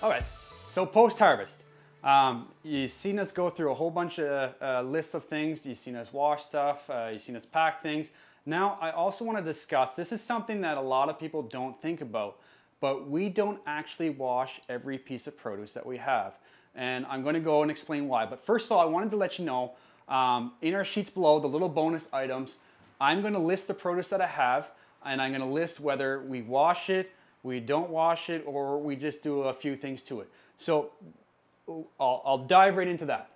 All right, so post-harvest, you've seen us go through a whole bunch of lists of things. You've seen us wash stuff. You've seen us pack things. Now, I also want to discuss, this is something that a lot of people don't think about, but we don't actually wash every piece of produce that we have. And I'm going to go and explain why. But first of all, I wanted to let you know, in our sheets below, the little bonus items, I'm going to list the produce that I have, and I'm going to list whether we wash it, we don't wash it, or we just do a few things to it. So I'll dive right into that.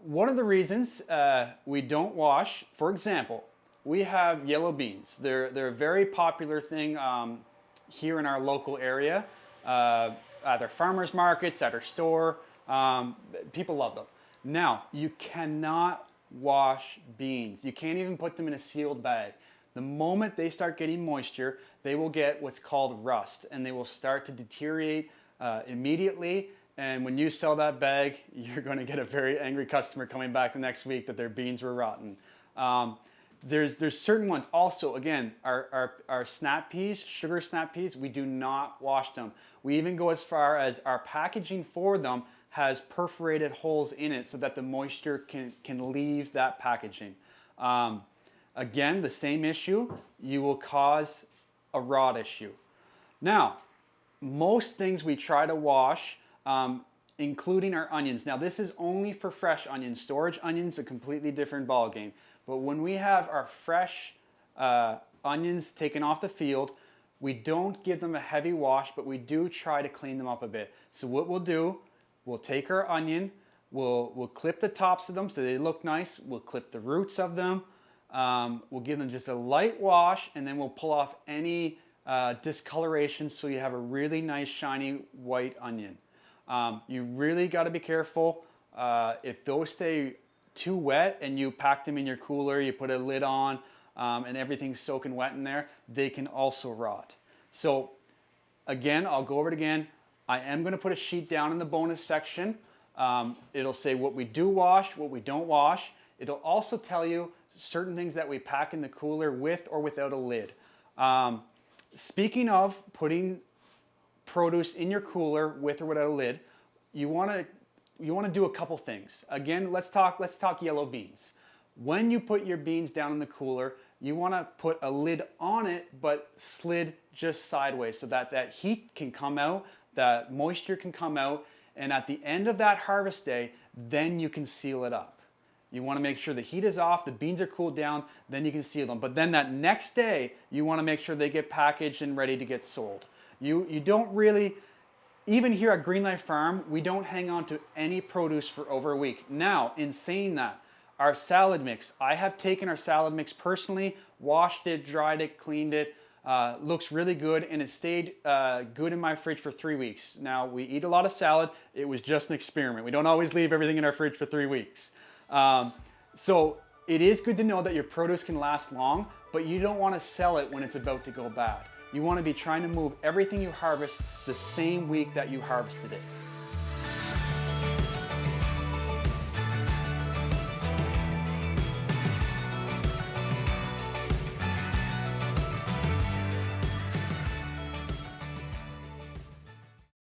One of the reasons we don't wash, for example, we have yellow beans. They're a very popular thing here in our local area, at our farmers markets, at our store. People love them. Now, you cannot wash beans. You can't even put them in a sealed bag. The moment they start getting moisture, they will get what's called rust, and they will start to deteriorate immediately. And when you sell that bag, you're going to get a very angry customer coming back the next week that their beans were rotten. There's certain ones. Also, again, our snap peas, sugar snap peas, we do not wash them. We even go as far as our packaging for them has perforated holes in it so that the moisture can leave that packaging. Again, the same issue, you will cause a rot issue. Now, most things we try to wash, including our onions. Now, this is only for fresh onions. Storage onions, a completely different ballgame. But when we have our fresh onions taken off the field, we don't give them a heavy wash, but we do try to clean them up a bit. So what we'll do, we'll take our onion, we'll clip the tops of them so they look nice, we'll clip the roots of them, we'll give them just a light wash, and then we'll pull off any discoloration so you have a really nice shiny white onion. You really got to be careful. If those stay too wet and you pack them in your cooler, you put a lid on, and everything's soaking wet in there, they can also rot. So again, I'll go over it again. I am going to put a sheet down in the bonus section. It'll say what we do wash, what we don't wash. It'll also tell you certain things that we pack in the cooler with or without a lid. Speaking of putting produce in your cooler with or without a lid, you want to do a couple things. Again, let's talk yellow beans. When you put your beans down in the cooler, you want to put a lid on it, but slid just sideways so that that heat can come out, that moisture can come out, and at the end of that harvest day, then you can seal it up. You want to make sure the heat is off, the beans are cooled down, then you can seal them. But then that next day, you want to make sure they get packaged and ready to get sold. You don't really, even here at Green Life Farm, we don't hang on to any produce for over a week. Now, in saying that, our salad mix, I have taken our salad mix personally, washed it, dried it, cleaned it, looks really good, and it stayed good in my fridge for 3 weeks. Now, we eat a lot of salad. It was just an experiment. We don't always leave everything in our fridge for 3 weeks. So it is good to know that your produce can last long, but you don't want to sell it when it's about to go bad. You want to be trying to move everything you harvest the same week that you harvested it.